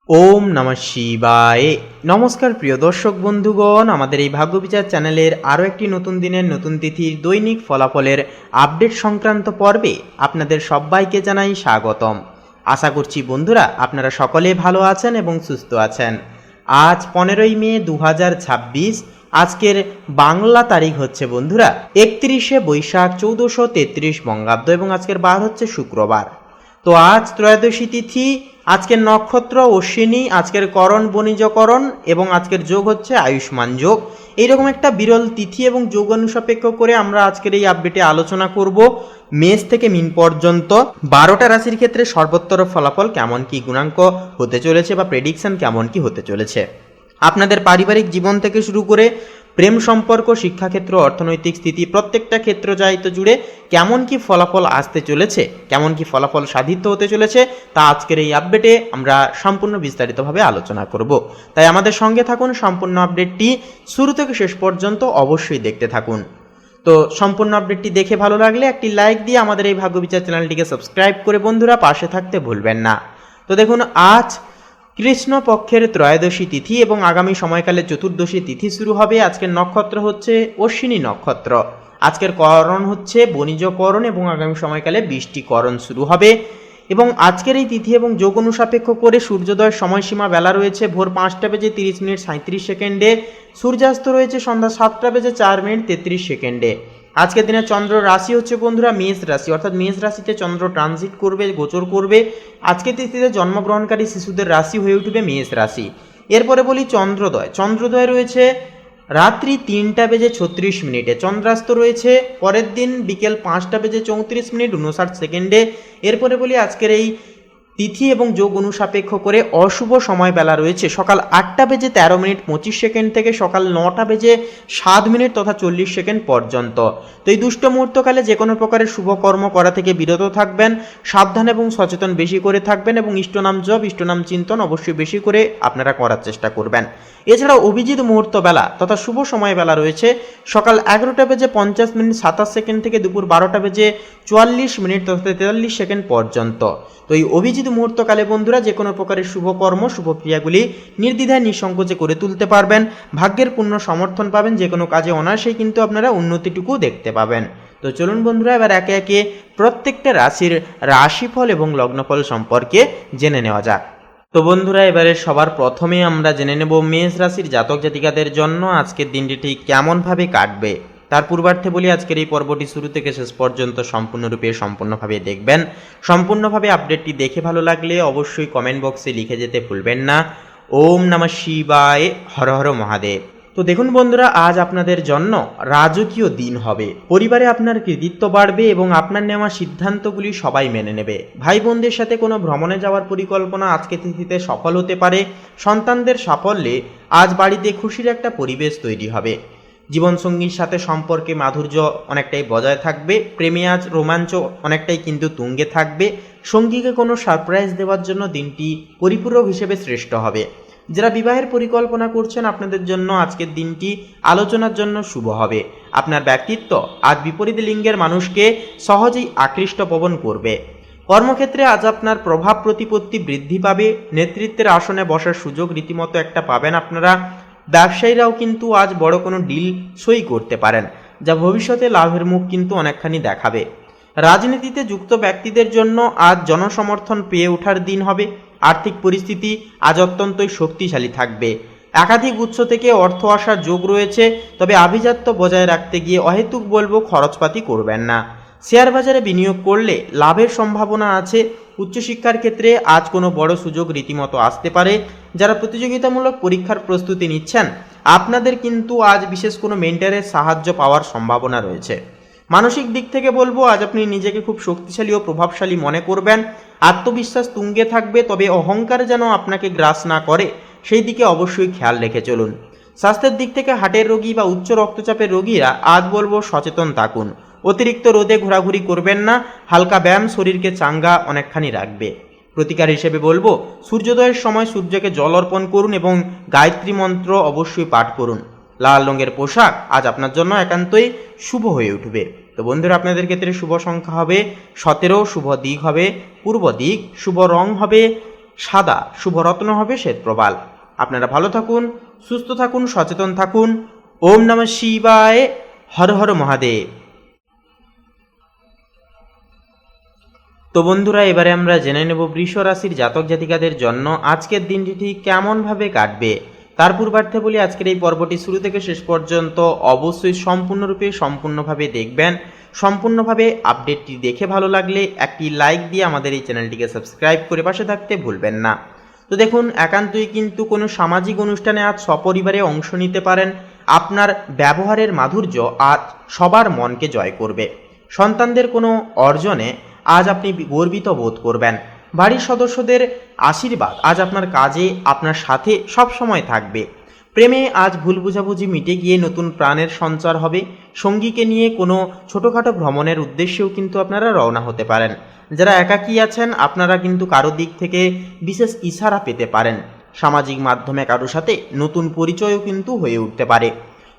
ওম নমঃ শিবায়। নমস্কার প্রিয় দর্শক বন্ধুগণ, আমাদের এই ভাগ্যবিচার চ্যানেলের আরও একটি নতুন দিনের নতুন তিথির দৈনিক ফলাফলের আপডেট সংক্রান্ত পর্বে আপনাদের সবাইকে জানাই স্বাগতম। আশা করছি বন্ধুরা আপনারা সকলে ভালো আছেন এবং সুস্থ আছেন। আজ 15ই মে 2026, আজকের বাংলা তারিখ হচ্ছে বন্ধুরা 31শে বৈশাখ 1433 বঙ্গাব্দ এবং আজকের বার হচ্ছে শুক্রবার। তো আজ ত্রয়োদশী তিথি, আজকের নক্ষত্র অশ্বিনী, আজকের করণ বণিজকরণ এবং আজকের যোগ হচ্ছে আয়ুষ্মান যোগ। এইরকম একটা বিরল তিথি এবং যোগ অনুসাপেক্ষ করে আমরা আজকের এই আপডেটে আলোচনা করব মেষ থেকে মিন পর্যন্ত 12টা রাশির ক্ষেত্রে সর্বোত্তর ফলাফল কেমন কি গুণাঙ্ক হতে চলেছে বা প্রেডিকশন কেমন কি হতে চলেছে। আপনাদের পারিবারিক জীবন থেকে শুরু করে প্রেম সম্পর্ক, শিক্ষাক্ষেত্র, অর্থনৈতিক স্থিতি, প্রত্যেকটা ক্ষেত্র জায়িত জুড়ে কেমন কি ফলাফল আসতে চলেছে, কেমন কি ফলাফল সাধিত হতে চলেছে, তা আজকের এই আপডেটে আমরা সম্পূর্ণ বিস্তারিতভাবে আলোচনা করব। তাই আমাদের সঙ্গে থাকুন, সম্পূর্ণ আপডেটটি শুরু থেকে শেষ পর্যন্ত অবশ্যই দেখতে থাকুন। তো সম্পূর্ণ আপডেটটি দেখে ভালো লাগলে একটি লাইক দিয়ে আমাদের এই ভাগ্যবিচার চ্যানেলটিকে সাবস্ক্রাইব করে বন্ধুরা পাশে থাকতে ভুলবেন না। তো দেখুন, আজ কৃষ্ণ পক্ষের ত্রয়োদশী তিথি এবং আগামী সময়কালে চতুর্দশী তিথি শুরু হবে। আজকের নক্ষত্র হচ্ছে অশ্বিনী নক্ষত্র, আজকের করণ হচ্ছে বণিজকরণ এবং আগামী সময়কালে বৃষ্টিকরণ শুরু হবে। এবং আজকের এই তিথি এবং যোগ অনুসাপেক্ষ করে সূর্যোদয়ের সময়সীমা বেলা রয়েছে ভোর 5টা বেজে 30 মিনিট 37 সেকেন্ডে, সূর্যাস্ত রয়েছে সন্ধ্যা 7টা বেজে 4 মিনিট 33 সেকেন্ডে। আজকের দিনে চন্দ্র রাশি হচ্ছে বন্ধুরা মেষ রাশি, অর্থাৎ মেষ রাশিতে চন্দ্র ট্রানজিট করবে, গোচর করবে। আজকের তিথিতে জন্মগ্রহণকারী শিশুদের রাশি হয়ে উঠবে মেষ রাশি। এরপরে বলি চন্দ্রোদয়। চন্দ্রোদয় রয়েছে রাত্রি 3টা বেজে 36 মিনিটে, চন্দ্রাস্ত রয়েছে পরের দিন বিকেল 5টা বেজে 34 মিনিট 59 সেকেন্ডে। এরপরে বলি আজকের এই তিথি এবং যোগ অনুসাপেক্ষ করে অশুভ সময় বেলা রয়েছে সকাল 8টা বেজে 13 মিনিট 25 সেকেন্ড থেকে সকাল 9টা বেজে 7 মিনিট তথা 40 সেকেন্ড পর্যন্ত। তো এই দুষ্ট মুহূর্তকালে যে কোনো প্রকারের শুভকর্ম করা থেকে বিরত থাকবেন, সাবধান এবং সচেতন বেশি করে থাকবেন এবং ইষ্টনাম জপ, ইষ্টনাম চিন্তন অবশ্যই বেশি করে আপনারা করার চেষ্টা করবেন। এছাড়াও অভিজিৎ মুহূর্ত বেলা তথা শুভ সময় বেলা রয়েছে সকাল 11টা বেজে 50 মিনিট 27 সেকেন্ড থেকে দুপুর 12টা বেজে 44 মিনিট তথা 43 সেকেন্ড পর্যন্ত। তো এই অভিজিৎ মুহূর্তকালে বন্ধুরা যে কোনো প্রকারের শুভকর্ম, শুভক্রিয়াগুলি নির্দ্বিধায় নিঃসংকোচে করে তুলতে পারবেন, ভাগ্যের পূর্ণ সমর্থন পাবেন, যে কোনো কাজে অনায়াসেই কিন্তু আপনারা উন্নতিটুকু দেখতে পাবেন। তো চলুন বন্ধুরা এবার একে একে প্রত্যেকটা রাশির রাশিফল এবং লগ্নফল সম্পর্কে জেনে নেওয়া যাক। তো বন্ধুরা এবারে সবার প্রথমে আমরা জেনে নেব মেষ রাশির জাতক জাতিকাদের জন্য আজকের দিনটি ঠিক কেমনভাবে কাটবে। তার পূর্বার্থে বলি আজকের এই পর্বটি শুরু থেকে শেষ পর্যন্ত সম্পূর্ণভাবে দেখবেন। সম্পূর্ণভাবে আপডেটটি দেখে ভালো লাগলে অবশ্যই কমেন্ট বক্সে লিখে যেতে ভুলবেন না ওম নমঃ শিবায়, হর হর মহাদেব। তো দেখুন বন্ধুরা, আজ আপনাদের জন্য রাজকীয় দিন হবে। পরিবারে আপনার কৃতিত্ব বাড়বে এবং আপনার নেওয়া সিদ্ধান্তগুলি সবাই মেনে নেবে। ভাই বোনদের সাথে কোনো ভ্রমণে যাওয়ার পরিকল্পনা আজকের তিথিতে সফল হতে পারে। সন্তানদের সাফল্যে আজ বাড়িতে খুশির একটা পরিবেশ তৈরি হবে। জীবনসঙ্গীর সাথে সম্পর্কে মাধুর্য অনেকটাই বজায় থাকবে। প্রেমে আজ রোমাঞ্চ অনেকটাই কিন্তু তুঙ্গে থাকবে। সঙ্গীকে কোনো সারপ্রাইজ দেওয়ার জন্য দিনটি পরিপূরক হিসেবে শ্রেষ্ঠ হবে। যারা বিবাহের পরিকল্পনা করছেন আপনাদের জন্য আজকের দিনটি আলোচনার জন্য শুভ হবে। আপনার ব্যক্তিত্ব আজ বিপরীত লিঙ্গের মানুষকে সহজেই আকৃষ্ট প্রবণ করবে। কর্মক্ষেত্রে আজ আপনার প্রভাব প্রতিপত্তি বৃদ্ধি পাবে। নেতৃত্বের আসনে বসার সুযোগ রীতিমতো একটা পাবেন আপনারা। ব্যবসায়ীরাও কিন্তু আজ বড় কোনো ডিল সই করতে পারেন, যা ভবিষ্যতে লাভের মুখ কিন্তু অনেকখানি দেখাবে। রাজনীতিতে যুক্ত ব্যক্তিদের জন্য আজ জনসমর্থন পেয়ে ওঠার দিন হবে। আর্থিক পরিস্থিতি আজ অত্যন্তই শক্তিশালী থাকবে। একাধিক উৎস থেকে অর্থ আসার যোগ রয়েছে, তবে আভিজাত্য বজায় রাখতে গিয়ে অহেতুক খরচপাতি করবেন না। শেয়ার বাজারে বিনিয়োগ করলে লাভের সম্ভাবনা আছে। উচ্চশিক্ষার ক্ষেত্রে আজ কোনো বড় সুযোগ রীতিমতো আসতে পারে। যারা প্রতিযোগিতামূলক পরীক্ষার প্রস্তুতি নিচ্ছেন আপনাদের কিন্তু আজ বিশেষ কোনো মেন্টরের সাহায্য পাওয়ার সম্ভাবনা রয়েছে। মানসিক দিক থেকে বলবো আজ আপনি নিজেকে খুব শক্তিশালী ও প্রভাবশালী মনে করবেন। আত্মবিশ্বাস তুঙ্গে থাকবে, তবে অহংকার যেন আপনাকে গ্রাস না করে সেই দিকে অবশ্যই খেয়াল রেখে চলুন। স্বাস্থ্যের দিক থেকে হার্টের রোগী বা উচ্চ রক্তচাপের রোগীরা আজ বলবো সচেতন থাকুন। অতিরিক্ত রোদে ঘোরাঘুরি করবেন না। হালকা ব্যায়াম শরীরকে চাঙ্গা অনেকখানি রাখবে। প্রতিকার হিসেবে বলবো সূর্যোদয়ের সময় সূর্যকে জল অর্পণ করুন এবং গায়ত্রী মন্ত্র অবশ্যই পাঠ করুন। লাল রঙের পোশাক আজ আপনার জন্য একান্তই শুভ হয়ে উঠবে। তো বন্ধুরা আপনাদের ক্ষেত্রে শুভ সংখ্যা হবে 17, শুভ দিক হবে পূর্ব দিক, শুভ রং হবে সাদা, শুভ রত্ন হবে শ্বেতপ্রবাল। আপনারা ভালো থাকুন, সুস্থ থাকুন, সচেতন থাকুন। ওম নমঃ শিবায়। হর হর মহাদেব। তো বন্ধুরা, এবারে আমরা জেনে নেব বৃষ রাশির জাতক জাতিকাদের জন্য আজকের দিনটি ঠিক কেমনভাবে কাটবে। তার পূর্বার্থে বলি, আজকের এই পর্বটি শুরু থেকে শেষ পর্যন্ত অবশ্যই সম্পূর্ণভাবে দেখবেন। সম্পূর্ণভাবে আপডেটটি দেখে ভালো লাগলে একটি লাইক দিয়ে আমাদের এই চ্যানেলটিকে সাবস্ক্রাইব করে পাশে থাকতে ভুলবেন না। তো দেখুন, একান্তই কিন্তু কোনো সামাজিক অনুষ্ঠানে আজ সপরিবারে অংশ নিতে পারেন। আপনার ব্যবহারের মাধুর্য আজ সবার মনকে জয় করবে। সন্তানদের কোনো অর্জনে আজ আপনি গর্বিত বোধ করবেন। বাড়ির সদস্যদের আশীর্বাদ আজ আপনার কাজে আপনার সাথে সব সময় থাকবে। প্রেমে আজ ভুল বুঝাবুঝি মিটে গিয়ে নতুন প্রাণের সঞ্চার হবে। সঙ্গীকে নিয়ে কোনো ছোটোখাটো ভ্রমণের উদ্দেশ্যেও কিন্তু আপনারা রওনা হতে পারেন। যারা একাকী আছেন, আপনারা কিন্তু কারো দিক থেকে বিশেষ ইশারা পেতে পারেন। সামাজিক মাধ্যমে কারো সাথে নতুন পরিচয়ও কিন্তু হয়ে উঠতে পারে।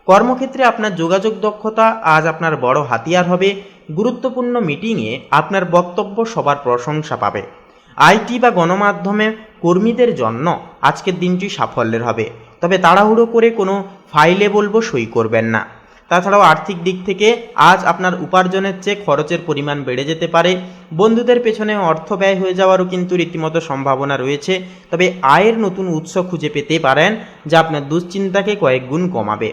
কর্মক্ষেত্রে আপনার যোগাযোগ দক্ষতা আজ আপনার বড় হাতিয়ার হবে। গুরুত্বপূর্ণ মিটিংয়ে আপনার বক্তব্য সবার প্রশংসা পাবে। আইটি বা গণমাধ্যমে কর্মীদের জন্য আজকের দিনটি সাফল্যের হবে, তবে তাড়াহুড়ো করে কোনো ফাইলে সই করবেন না। তাছাড়াও আর্থিক দিক থেকে আজ আপনার উপার্জনের চেয়ে খরচের পরিমাণ বেড়ে যেতে পারে। বন্ধুদের পেছনে অর্থ ব্যয় হয়ে যাওয়ারও কিন্তু রীতিমতো সম্ভাবনা রয়েছে, তবে আয়ের নতুন উৎস খুঁজে পেতে পারেন, যা আপনার দুশ্চিন্তাকে কয়েক গুণ কমাবে।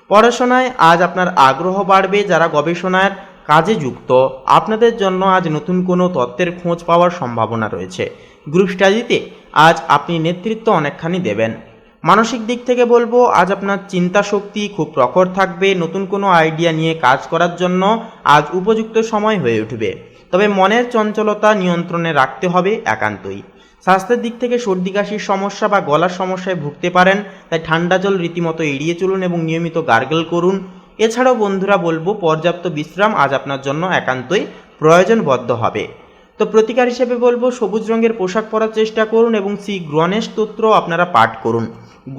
পড়াশোনায় আজ আপনার আগ্রহ বাড়বে। যারা গবেষণার কাজে যুক্ত, আপনাদের জন্য আজ নতুন কোনো তত্ত্বের খোঁজ পাওয়ার সম্ভাবনা রয়েছে। গ্রুপ স্টাডিতে আজ আপনি নেতৃত্ব অনেকখানি দেবেন। মানসিক দিক থেকে আজ আপনার চিন্তা শক্তি খুব প্রখর থাকবে। নতুন কোনো আইডিয়া নিয়ে কাজ করার জন্য আজ উপযুক্ত সময় হয়ে উঠবে, তবে মনের চঞ্চলতা নিয়ন্ত্রণে রাখতে হবে একান্তই। স্বাস্থ্যের দিক থেকে সর্দি কাশির সমস্যা বা গলার সমস্যায় ভুগতে পারেন, তাই ঠান্ডা জল রীতিমতো এড়িয়ে চলুন এবং নিয়মিত গার্গল করুন। এছাড়াও বন্ধুরা পর্যাপ্ত বিশ্রাম আজ আপনার জন্য একান্তই প্রয়োজনবদ্ধ হবে। তো প্রতিকার হিসেবে সবুজ রঙের পোশাক পরার চেষ্টা করুন এবং শ্রী গণেশ স্তোত্র আপনারা পাঠ করুন।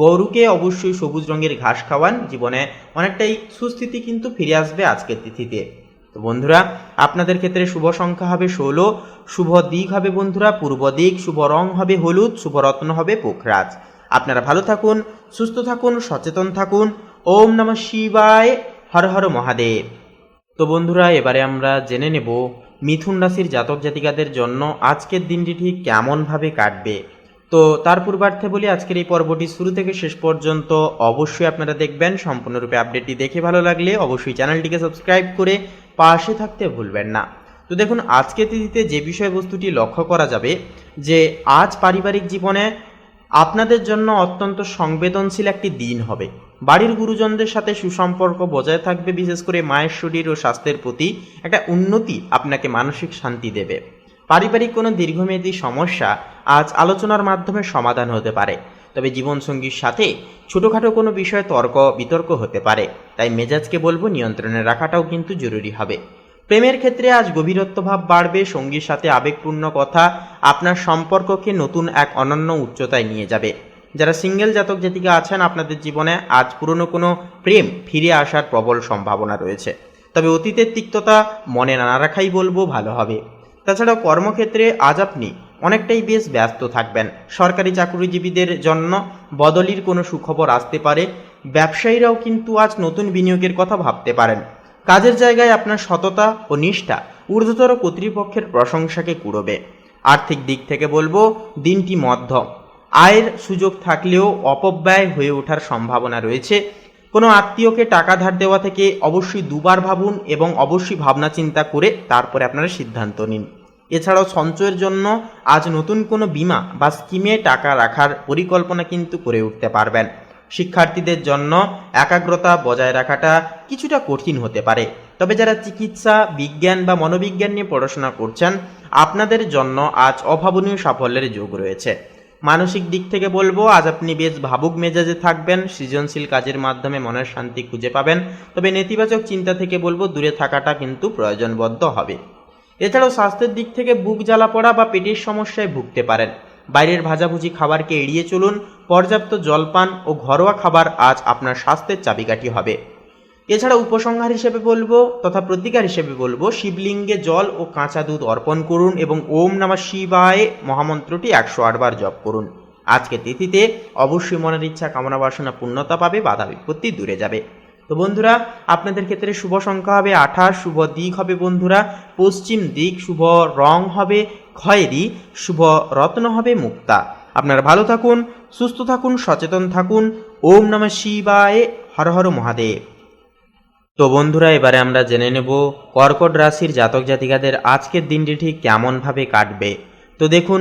গরুকে অবশ্যই সবুজ রঙের ঘাস খাওয়ান। জীবনে অনেকটাই সুস্থিতি কিন্তু ফিরে আসবে আজকের তিথিতে। তো বন্ধুরা, আপনাদের ক্ষেত্রে শুভ সংখ্যা হবে 16, শুভ দিক হবে বন্ধুরা পূর্ব দিক, শুভ রং হবে হলুদ, শুভ রত্ন হবে পোখরাজ। আপনারা ভালো থাকুন, সুস্থ থাকুন, সচেতন থাকুন। ওম নমঃ শিবায়। হর হর মহাদেব। তো বন্ধুরা, এবারে আমরা জেনে নেব মিথুন রাশির জাতক জাতিকাদের জন্য আজকের দিনটি ঠিক কেমনভাবে কাটবে। তো তার পূর্বার্থে বলি, আজকের এই পর্বটি শুরু থেকে শেষ পর্যন্ত অবশ্যই আপনারা দেখবেন। সম্পূর্ণরূপে আপডেটটি দেখে ভালো লাগলে অবশ্যই চ্যানেলটিকে সাবস্ক্রাইব করে পাশে থাকতে ভুলবেন না। তো দেখুন, আজকের তিথিতে যে বিষয়বস্তুটি লক্ষ্য করা যাবে যে আজ পারিবারিক জীবনে আপনাদের জন্য অত্যন্ত সংবেদনশীল একটি দিন হবে। বাড়ির গুরুজনদের সাথে সুসম্পর্ক বজায় থাকবে। বিশেষ করে মায়ের শরীর ও স্বাস্থ্যের প্রতি একটা উন্নতি আপনাকে মানসিক শান্তি দেবে। পারিবারিক কোনো দীর্ঘমেয়াদী সমস্যা আজ আলোচনার মাধ্যমে সমাধান হতে পারে, তবে জীবনসঙ্গীর সাথে ছোটোখাটো কোনো বিষয়ে তর্ক বিতর্ক হতে পারে, তাই মেজাজকে নিয়ন্ত্রণে রাখাটাও কিন্তু জরুরি হবে। প্রেমের ক্ষেত্রে আজ গভীরত্ব ভাব বাড়বে। সঙ্গীর সাথে আবেগপূর্ণ কথা আপনার সম্পর্ককে নতুন এক অনন্য উচ্চতায় নিয়ে যাবে। যারা সিঙ্গেল জাতক জাতিকা আছেন, আপনাদের জীবনে আজ পুরনো কোনো প্রেম ফিরে আসার প্রবল সম্ভাবনা রয়েছে, তবে অতীতের তিক্ততা মনে না রাখাই ভালো হবে। তাছাড়াও কর্মক্ষেত্রে আজ আপনি অনেকটাই বেশ ব্যস্ত থাকবেন। সরকারি চাকরিজীবীদের জন্য বদলির কোনো সুখবর আসতে পারে। ব্যবসায়ীরাও কিন্তু আজ নতুন বিনিয়োগের কথা ভাবতে পারেন। কাজের জায়গায় আপনার সততা ও নিষ্ঠা ঊর্ধ্বতর কর্তৃপক্ষের প্রশংসাকে কুড়বে। আর্থিক দিক থেকে দিনটি মধ্যম। আয়ের সুযোগ থাকলেও অপব্যয় হয়ে ওঠার সম্ভাবনা রয়েছে। কোনো আত্মীয়কে টাকা ধার দেওয়া থেকে অবশ্যই দুবার ভাবুন এবং অবশ্যই ভাবনা চিন্তা করে তারপরে আপনারা সিদ্ধান্ত নিন। এছাড়াও সঞ্চয়ের জন্য আজ নতুন কোনো বীমা বা স্কিমে টাকা রাখার পরিকল্পনা কিন্তু করে উঠতে পারবেন। শিক্ষার্থীদের জন্য একাগ্রতা বজায় রাখাটা কিছুটা কঠিন হতে পারে, তবে যারা চিকিৎসা, বিজ্ঞান বা মনোবিজ্ঞান নিয়ে পড়াশোনা করছেন, আপনাদের জন্য আজ অভাবনীয় সাফল্যের যোগ রয়েছে। মানসিক দিক থেকে আজ আপনি বেশ ভাবুক মেজাজে থাকবেন। সৃজনশীল কাজের মাধ্যমে মনের শান্তি খুঁজে পাবেন, তবে নেতিবাচক চিন্তা থেকে দূরে থাকাটা কিন্তু প্রয়োজনবদ্ধ হবে। এছাড়াও স্বাস্থ্যের দিক থেকে বুক জ্বালা পড়া বা পেটের সমস্যায় ভুগতে পারেন। বাইরের ভাজাভুজি খাবারকে এড়িয়ে চলুন। পর্যাপ্ত জলপান ও ঘরোয়া খাবার আজ আপনার স্বাস্থ্যের চাবিকাঠি হবে। এছাড়া উপসংহার হিসেবে বলবো তথা প্রতিকার হিসেবে বলবো, শিবলিঙ্গে জল ও কাঁচা দুধ অর্পণ করুন এবং ওম নমঃ শিবায় মহামন্ত্রটি 108 বার জপ করুন। আজকে তিথিতে অবশ্যই মনের ইচ্ছা কামনা বাসনা পূর্ণতা পাবে, বাধা বিপত্তি দূরে যাবে। তো বন্ধুরা, আপনাদের ক্ষেত্রে শুভ সংখ্যা হবে 28, শুভ দিক হবে বন্ধুরা পশ্চিম দিক, শুভ রং হবে খয়েরি, শুভ রত্ন হবে মুক্তা। আপনারা ভালো থাকুন, সুস্থ থাকুন, সচেতন থাকুন। ওম নমঃ শিবায়, হর হর মহাদেব। তো বন্ধুরা, এবারে আমরা জেনে নেব কর্কট রাশির জাতক জাতিকাদের আজকের দিনটি ঠিক কেমনভাবে কাটবে। তো দেখুন,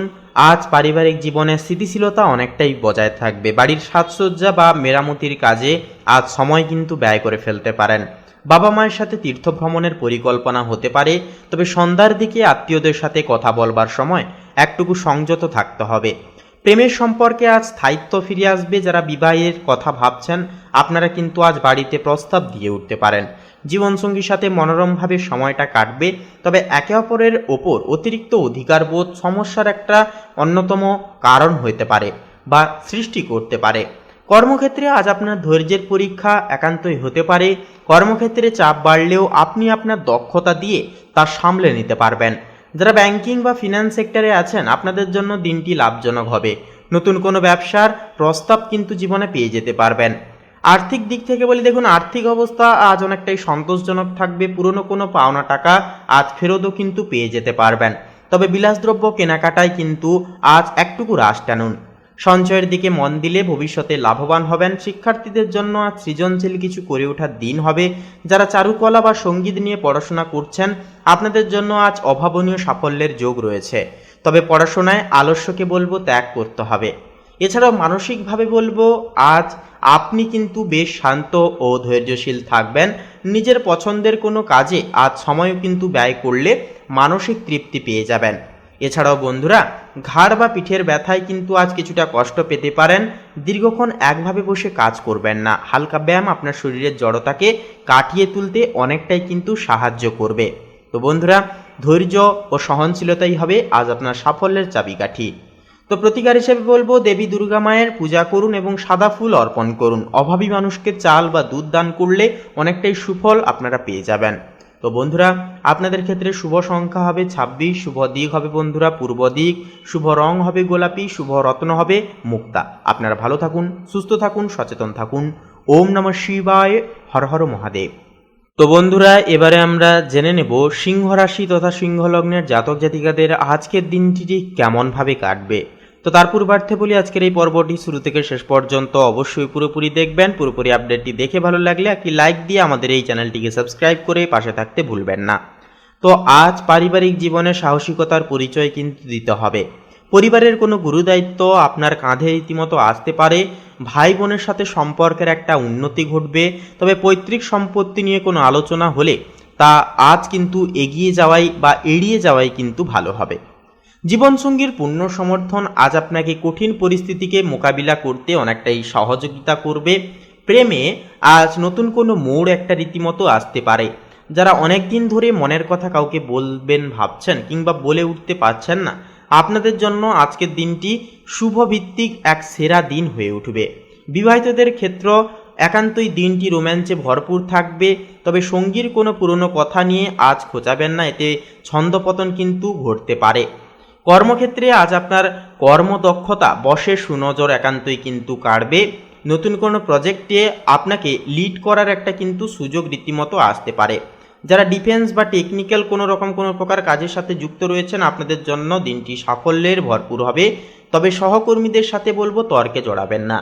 আজ পারিবারিক জীবনে স্থিতিশীলতা অনেকটাই বজায় থাকবে। বাড়ির সাজসজ্জা বা মেরামতির কাজে আজ সময় কিন্তু ব্যয় করে ফেলতে পারেন। বাবা মায়ের সাথে তীর্থ ভ্রমণের পরিকল্পনা হতে পারে, তবে সন্ধ্যার দিকে আত্মীয়দের সাথে কথা বলবার সময় একটুকু সংযত থাকতে হবে। প্রেমের সম্পর্কে আজ স্থায়িত্ব ফিরে আসবে। যারা বিবাহের কথা ভাবছেন আপনারা কিন্তু আজ বাড়িতে প্রস্তাব দিয়ে উঠতে পারেন। জীবনসঙ্গীর সাথে মনোরমভাবে সময়টা কাটবে, তবে একে অপরের ওপর অতিরিক্ত অধিকারবোধ সমস্যার একটা অন্যতম কারণ হতে পারে বা সৃষ্টি করতে পারে। কর্মক্ষেত্রে আজ আপনার ধৈর্যের পরীক্ষা একান্তই হতে পারে। কর্মক্ষেত্রে চাপ বাড়লেও আপনি আপনার দক্ষতা দিয়ে তা সামলে নিতে পারবেন। যারা ব্যাংকিং বা ফিনান্স সেক্টরে আছেন আপনাদের জন্য দিনটি লাভজনক হবে। নতুন কোনো ব্যবসার প্রস্তাব কিন্তু জীবনে পেয়ে যেতে পারবেন। আর্থিক দিক থেকে বলি, দেখুন আর্থিক অবস্থা আজ অনেকটাই সন্তোষজনক থাকবে। পুরনো কোনো পাওনা টাকা আজ ফেরতও কিন্তু পেয়ে যেতে পারবেন। তবে বিলাসদ্রব্য কেনাকাটায় কিন্তু আজ একটুকু হ্রাস টানুন। সঞ্চয়ের দিকে মন দিলে ভবিষ্যতে লাভবান হবেন। শিক্ষার্থীদের জন্য আজ সৃজনশীল কিছু করে ওঠার দিন হবে। যারা চারুকলা বা সঙ্গীত নিয়ে পড়াশোনা করছেন আপনাদের জন্য আজ অভাবনীয় সাফল্যের যোগ রয়েছে। তবে পড়াশোনায় আলস্যকে বলবো ত্যাগ করতে হবে। এছাড়াও মানসিকভাবে বলবো আজ আপনি কিন্তু বেশ শান্ত ও ধৈর্যশীল থাকবেন। নিজের পছন্দের কোনো কাজে আজ সময়ও কিন্তু ব্যয় করলে মানসিক তৃপ্তি পেয়ে যাবেন। এছাড়াও বন্ধুরা, ঘাড় বা পিঠের ব্যথায় কিন্তু আজ কিছুটা কষ্ট পেতে পারেন। দীর্ঘক্ষণ একভাবে বসে কাজ করবেন না। হালকা ব্যায়াম আপনার শরীরের জড়তাকে কাটিয়ে তুলতে অনেকটাই কিন্তু সাহায্য করবে। তো বন্ধুরা, ধৈর্য ও সহনশীলতাই হবে আজ আপনার সাফল্যের চাবিকাঠি। তো প্রতিকার হিসেবে বলবো, দেবী দুর্গা মায়ের পূজা করুন এবং সাদা ফুল অর্পণ করুন। অভাবী মানুষকে চাল বা দুধ দান করলে অনেকটাই সুফল আপনারা পেয়ে যাবেন। তো বন্ধুরা, আপনাদের ক্ষেত্রে শুভ সংখ্যা হবে 26, শুভ দিক হবে বন্ধুরা পূর্ব দিক, শুভ রং হবে গোলাপি, শুভ রত্ন হবে মুক্তা। আপনারা ভালো থাকুন, সুস্থ থাকুন, সচেতন থাকুন। ওম নমঃ শিবায়, হর হর মহাদেব। তো বন্ধুরা, এবারে আমরা জেনে নেব সিংহ রাশি তথা সিংহ লগ্নের জাতক জাতিকাদের আজকের দিনটি ঠিক কেমনভাবে কাটবে। তো তার পূর্বার্থে বলি, আজকের এই পর্বটি শুরু থেকে শেষ পর্যন্ত অবশ্যই পুরোপুরি দেখবেন। পুরোপুরি আপডেটটি দেখে ভালো লাগলে একটি লাইক দিয়ে আমাদের এই চ্যানেলটিকে সাবস্ক্রাইব করে পাশে থাকতে ভুলবেন না। তো আজ পারিবারিক জীবনে সাহসিকতার পরিচয় কিন্তু দিতে হবে। পরিবারের কোনো গুরুদায়িত্ব আপনার কাঁধে রীতিমতো আসতে পারে। ভাই বোনের সাথে সম্পর্কের একটা উন্নতি ঘটবে। তবে পৈতৃক সম্পত্তি নিয়ে কোনো আলোচনা হলে তা আজ কিন্তু এগিয়ে যাওয়াই বা এড়িয়ে যাওয়াই কিন্তু ভালো হবে। জীবনসঙ্গীর পূর্ণ সমর্থন আজ আপনাকে কঠিন পরিস্থিতিকে মোকাবিলা করতে অনেকটাই সহযোগিতা করবে। প্রেমে আজ নতুন কোনো মোড় একটা রীতিমতো আসতে পারে। যারা অনেক দিন ধরে মনের কথা কাউকে বলবেন ভাবছেন কিংবা বলে উঠতে পারছেন না, আপনাদের জন্য আজকের দিনটি শুভভিত্তিক এক সেরা দিন হয়ে উঠবে। বিবাহিতদের ক্ষেত্র একান্তই দিনটি রোম্যাঞ্চে ভরপুর থাকবে। তবে সঙ্গীর কোনো পুরনো কথা নিয়ে আজ খোঁচাবেন না, এতে ছন্দপতন কিন্তু ঘটতে পারে। কর্মক্ষেত্রে আজ আপনার কর্মদক্ষতা বসের সুনজর একান্তই কিন্তু কাড়বে। নতুন কোনো প্রজেক্টে আপনাকে লিড করার একটা কিন্তু সুযোগ রীতিমতো আসতে পারে। যারা ডিফেন্স বা টেকনিক্যাল কোনো প্রকার কাজের সাথে যুক্ত রয়েছেন আপনাদের জন্য দিনটি সাফল্যের ভরপুর হবে। তবে সহকর্মীদের সাথে বলবো তর্কে জড়াবেন না।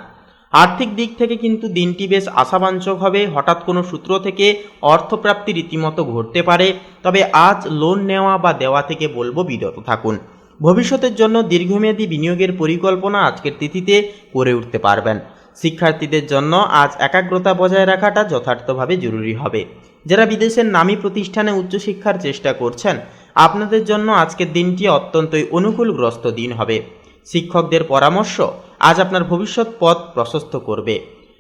আর্থিক দিক থেকে কিন্তু দিনটি বেশ আশাবাঞ্ছক হবে। হঠাৎ কোনো সূত্র থেকে অর্থপ্রাপ্তি রীতিমতো ঘটতে পারে। তবে আজ লোন নেওয়া বা দেওয়া থেকে বলবো বিরত থাকুন। ভবিষ্যতের জন্য দীর্ঘমেয়াদী বিনিয়োগের পরিকল্পনা আজকের তিথিতে করে উঠতে পারবেন। শিক্ষার্থীদের জন্য আজ একাগ্রতা বজায় রাখাটা যথার্থভাবে জরুরি হবে। যারা বিদেশের নামী প্রতিষ্ঠানে উচ্চশিক্ষার চেষ্টা করছেন আপনাদের জন্য আজকের দিনটি অত্যন্তই অনুকূলগ্রস্ত দিন হবে। শিক্ষকদের পরামর্শ আজ আপনার ভবিষ্যৎ পথ প্রশস্ত করবে।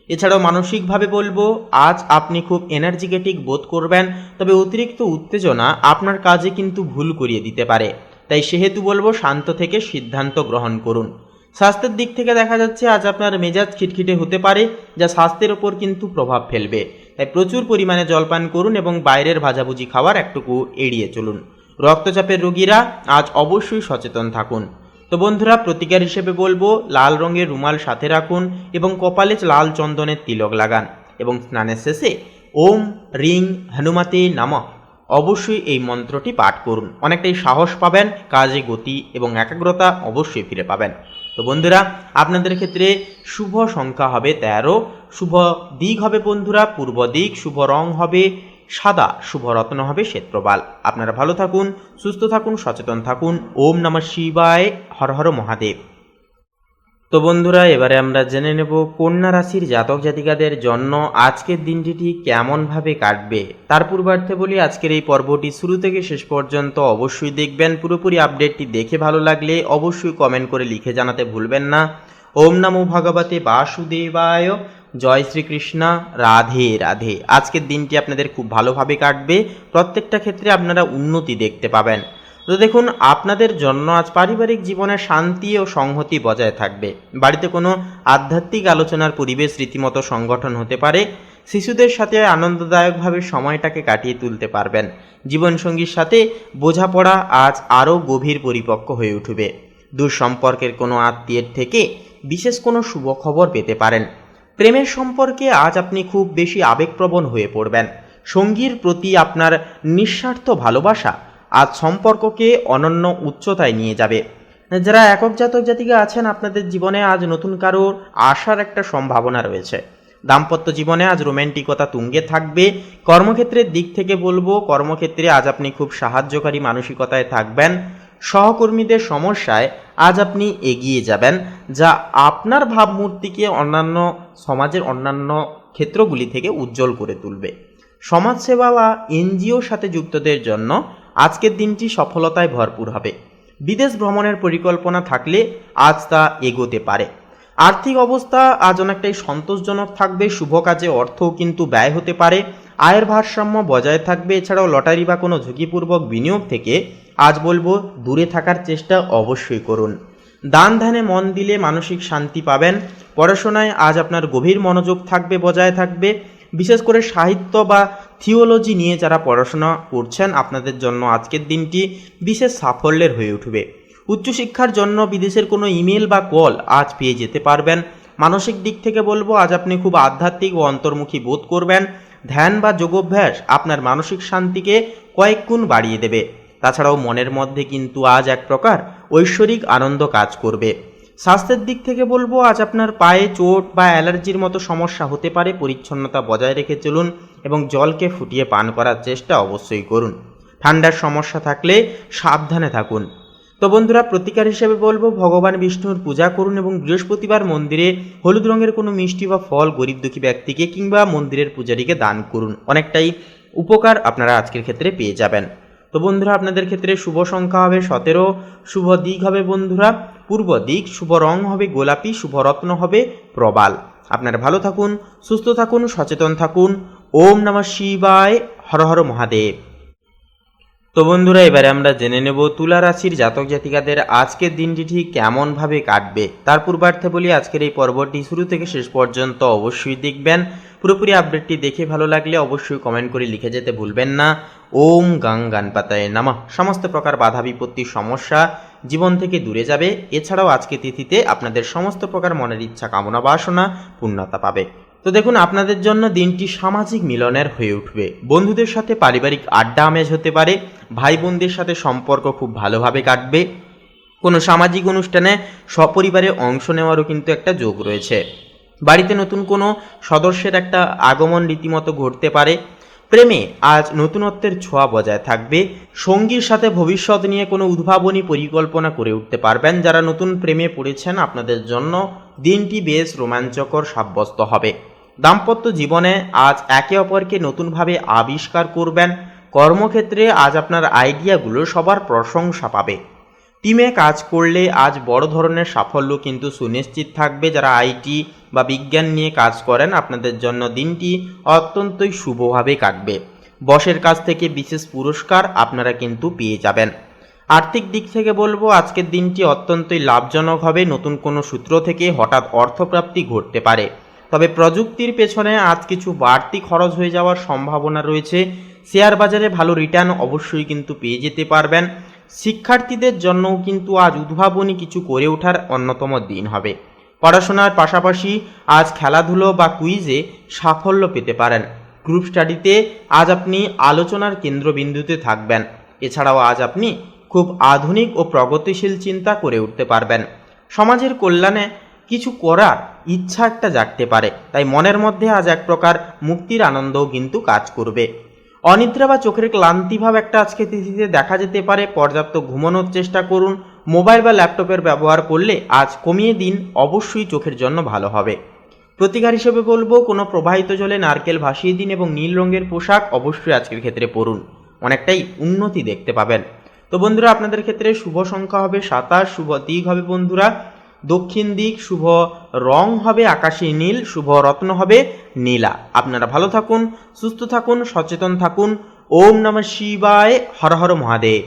এছাড়াও মানসিকভাবে বলবো, আজ আপনি খুব এনার্জিকেটিক বোধ করবেন। তবে অতিরিক্ত উত্তেজনা আপনার কাজে কিন্তু ভুল করিয়ে দিতে পারে। তাই সেহেতু বলবো শান্ত থেকে সিদ্ধান্ত গ্রহণ করুন। স্বাস্থ্যের দিক থেকে দেখা যাচ্ছে আজ আপনার মেজাজ খিটখিটে হতে পারে, যা স্বাস্থ্যের ওপর কিন্তু প্রভাব ফেলবে। তাই প্রচুর পরিমাণে জলপান করুন এবং বাইরের ভাজাভুজি খাওয়ার একটুকু এড়িয়ে চলুন। রক্তচাপের রোগীরা আজ অবশ্যই সচেতন থাকুন। তো বন্ধুরা, প্রতিকার হিসেবে বলবো লাল রঙের রুমাল সাথে রাখুন এবং কপালে লাল চন্দনের তিলক লাগান এবং স্নানের শেষে ওম রিং হনুমতে নমঃ অবশ্যই এই মন্ত্রটি পাঠ করুন। অনেকটাই সাহস পাবেন, কাজে গতি এবং একাগ্রতা অবশ্যই ফিরে পাবেন। তো বন্ধুরা, আপনাদের ক্ষেত্রে শুভ সংখ্যা হবে 13, শুভ দিক হবে বন্ধুরা পূর্ব দিক, শুভ রং হবে সাদা, শুভ রত্ন হবে শ্বেতপ্রবাল। আপনারা ভালো থাকুন, সুস্থ থাকুন, সচেতন থাকুন। ওম নমঃ শিবায়, হর হর মহাদেব। তো বন্ধুরা, এবারে আমরা জেনে নেব কন্যা রাশির জাতক জাতিকাদের জন্য আজকের দিনটি ঠিক কেমনভাবে কাটবে। তার পূর্বার্থে বলি, আজকের এই পর্বটি শুরু থেকে শেষ পর্যন্ত অবশ্যই দেখবেন। পুরোপুরি আপডেটটি দেখে ভালো লাগলে অবশ্যই কমেন্ট করে লিখে জানাতে ভুলবেন না। ওম নমো ভগবতে বাসুদেবায়, জয় শ্রীকৃষ্ণ, রাধে রাধে। আজকের দিনটি আপনাদের খুব ভালোভাবে কাটবে, প্রত্যেকটা ক্ষেত্রে আপনারা উন্নতি দেখতে পাবেন। তো দেখুন, আপনাদের জন্য আজ পারিবারিক জীবনে শান্তি ও সংহতি বজায় থাকবে। বাড়িতে কোনো আধ্যাত্মিক আলোচনার পরিবেশ রীতিমতো সংগঠন হতে পারে। শিশুদের সাথে আনন্দদায়কভাবে সময়টাকে কাটিয়ে তুলতে পারবেন। জীবনসঙ্গীর সাথে বোঝাপড়া আজ আরও গভীর পরিপক্ক হয়ে উঠবে। দূর সম্পর্কের কোনো আত্মীয়ের থেকে বিশেষ কোনো শুভ খবর পেতে পারেন। প্রেমের সম্পর্কে আজ আপনি খুব বেশি আবেগপ্রবণ হয়ে পড়বেন। সঙ্গীর প্রতি আপনার নিঃস্বার্থ ভালোবাসা আজ সম্পর্ককে অনন্য উচ্চতায় নিয়ে যাবে। যারা একক জাতক জাতিকা আছেন, আপনাদের জীবনে আজ নতুন কারোর আসার একটা সম্ভাবনা রয়েছে। দাম্পত্য জীবনে আজ রোম্যান্টিকতা তুঙ্গে থাকবে। কর্মক্ষেত্রের দিক থেকে বলবো, কর্মক্ষেত্রে আজ আপনি খুব সাহায্যকারী মানসিকতায় থাকবেন। সহকর্মীদের সমস্যায় আজ আপনি এগিয়ে যাবেন, যা আপনার ভাবমূর্তিকে অন্যান্য সমাজের অন্যান্য ক্ষেত্রগুলি থেকে উজ্জ্বল করে তুলবে। সমাজসেবা বা এনজিওর সাথে যুক্তদের জন্য আজকের দিনটি সফলতায় ভরপুর হবে। বিদেশ ভ্রমণের পরিকল্পনা থাকলে আজ তা এগোতে পারে। আর্থিক অবস্থা আজ অনেকটাই সন্তোষজনক থাকবে। শুভ কাজে অর্থও কিন্তু ব্যয় হতে পারে। আয়ের ভারসাম্য বজায় থাকবে। এছাড়াও লটারি বা কোনো ঝুঁকিপূর্বক বিনিয়োগ থেকে আজ বলবো দূরে থাকার চেষ্টা অবশ্যই করুন। দান ধ্যানে মন দিলে মানসিক শান্তি পাবেন। পড়াশোনায় আজ আপনার গভীর মনোযোগ থাকবে, বজায় থাকবে। বিশেষ করে সাহিত্য বা থিওলজি নিয়ে যারা পড়াশোনা করছেন, আপনাদের জন্য আজকের দিনটি বিশেষ সাফল্যের হয়ে উঠবে। উচ্চশিক্ষার জন্য বিদেশের কোনো ইমেল বা কল আজ পেয়ে যেতে পারবেন। মানসিক দিক থেকে বলবো, আজ আপনি খুব আধ্যাত্মিক ও অন্তর্মুখী বোধ করবেন। ধ্যান বা যোগাভ্যাস আপনার মানসিক শান্তিকে কয়েক গুণ বাড়িয়ে দেবে। তাছাড়াও মনের মধ্যে কিন্তু আজ এক প্রকার ঐশ্বরিক আনন্দ কাজ করবে। স্বাস্থ্যের দিক থেকে বলবো, আজ আপনার পায়ে চোট বা অ্যালার্জির মতো সমস্যা হতে পারে। পরিচ্ছন্নতা বজায় রেখে চলুন এবং জলকে ফুটিয়ে পান করার চেষ্টা অবশ্যই করুন। ঠান্ডার সমস্যা থাকলে সাবধানে থাকুন। তো বন্ধুরা, প্রতিকার হিসেবে বলবো ভগবান বিষ্ণুর পূজা করুন এবং বৃহস্পতিবার মন্দিরে হলুদ রঙের কোনো মিষ্টি বা ফল গরিব দুঃখী ব্যক্তিকে কিংবা মন্দিরের পূজারীকে দান করুন। অনেকটাই উপকার আপনারা আজকের ক্ষেত্রে পেয়ে যাবেন। তো বন্ধুরা, আপনাদের ক্ষেত্রে শুভ সংখ্যা হবে 17, শুভ দিক হবে বন্ধুরা পূর্ব দিক, শুভ রং হবে গোলাপি, শুভ রত্ন হবে প্রবাল। আপনারা ভালো থাকুন, সুস্থ থাকুন, সচেতন থাকুন। ওম নমঃ শিবায়, হর হর মহাদেব। তো বন্ধুরা, এবারে আমরা জেনে নেব তুলা রাশির জাতক জাতিকাদের আজকের দিনটি ঠিক কেমনভাবে কাটবে। তার পূর্বার্থে বলি, আজকের এই পর্বটি শুরু থেকে শেষ পর্যন্ত অবশ্যই দেখবেন। পুরোপুরি আপডেটটি দেখে ভালো লাগলে অবশ্যই কমেন্ট করে লিখে যেতে ভুলবেন না। ওম গাং গণপতায়ে নমঃ। সমস্ত প্রকার বাধা বিপত্তির সমস্যা জীবন থেকে দূরে যাবে। এছাড়াও আজকে তিথিতে আপনাদের সমস্ত প্রকার মনের ইচ্ছা কামনা বাসনা পূর্ণতা পাবে। তো দেখুন, আপনাদের জন্য দিনটি সামাজিক মিলনের হয়ে উঠবে। বন্ধুদের সাথে পারিবারিক আড্ডা আমেজ হতে পারে। ভাই বোনদের সাথে সম্পর্ক খুব ভালোভাবে কাটবে। কোনো সামাজিক অনুষ্ঠানে সপরিবারে অংশ নেওয়ারও কিন্তু একটা যোগ রয়েছে। বাড়িতে নতুন কোনো সদস্যের একটা আগমন রীতিমতো ঘটতে পারে। প্রেমে আজ নতুনত্বের ছোঁয়া বজায় থাকবে। সঙ্গীর সাথে ভবিষ্যৎ নিয়ে কোনো উদ্ভাবনী পরিকল্পনা করে উঠতে পারবেন। যারা নতুন প্রেমে পড়েছেন, আপনাদের জন্য দিনটি বেশ রোমাঞ্চকর সাব্যস্ত হবে। দাম্পত্য জীবনে আজ একে অপরকে নতুনভাবে আবিষ্কার করবেন। কর্মক্ষেত্রে আজ আপনার আইডিয়াগুলো সবার প্রশংসা পাবে। টিমে কাজ করলে আজ বড় ধরনের সাফল্য কিন্তু সুনিশ্চিত থাকবে। যারা আইটি বা বিজ্ঞান নিয়ে কাজ করেন, আপনাদের জন্য দিনটি অত্যন্তই শুভভাবে কাটবে। বসের কাছ থেকে বিশেষ পুরস্কার আপনারা কিন্তু পেয়ে যাবেন। আর্থিক দিক থেকে বলবো আজকের দিনটি অত্যন্তই লাভজনক হবে। নতুন কোনো সূত্র থেকে হঠাৎ অর্থপ্রাপ্তি ঘটতে পারে, তবে প্রযুক্তির পেছনে আজ কিছু বাড়তি খরচ হয়ে যাওয়ার সম্ভাবনা রয়েছে। শেয়ার বাজারে ভালো রিটার্ন অবশ্যই কিন্তু পেয়ে যেতে পারবেন। শিক্ষার্থীদের জন্যও কিন্তু আজ উদ্ভাবনী কিছু করে ওঠার অন্যতম দিন হবে। পড়াশোনার পাশাপাশি আজ খেলাধুলো বা কুইজে সাফল্য পেতে পারেন। গ্রুপ স্টাডিতে আজ আপনি আলোচনার কেন্দ্রবিন্দুতে থাকবেন। এছাড়াও আজ আপনি খুব আধুনিক ও প্রগতিশীল চিন্তা করে উঠতে পারবেন। সমাজের কল্যাণে কিছু করার ইচ্ছা একটা জাগতে পারে, তাই মনের মধ্যে আজ এক প্রকার মুক্তির আনন্দও কিন্তু কাজ করবে। অনিদ্রা বা চোখের ক্লান্তিভাব একটা আজকে তিথিতে দেখা যেতে পারে। পর্যাপ্ত ঘুমানোর চেষ্টা করুন। মোবাইল বা ল্যাপটপের ব্যবহার করলে আজ কমিয়ে দিন, অবশ্যই চোখের জন্য ভালো হবে। প্রতিকার হিসেবে বলবো কোনো প্রবাহিত জলে নারকেল ভাসিয়ে দিন এবং নীল রঙের পোশাক অবশ্যই আজকের ক্ষেত্রে পরুন, অনেকটাই উন্নতি দেখতে পাবেন। তো বন্ধুরা, আপনাদের ক্ষেত্রে শুভ সংখ্যা হবে 27, শুভ দিক হবে বন্ধুরা দক্ষিণ দিক, শুভ রং হবে আকাশী নীল, শুভ রত্ন হবে নীলা। আপনারা ভালো থাকুন, সুস্থ থাকুন, সচেতন থাকুন। ওম নমঃ শিবায়, হর হর মহাদেব।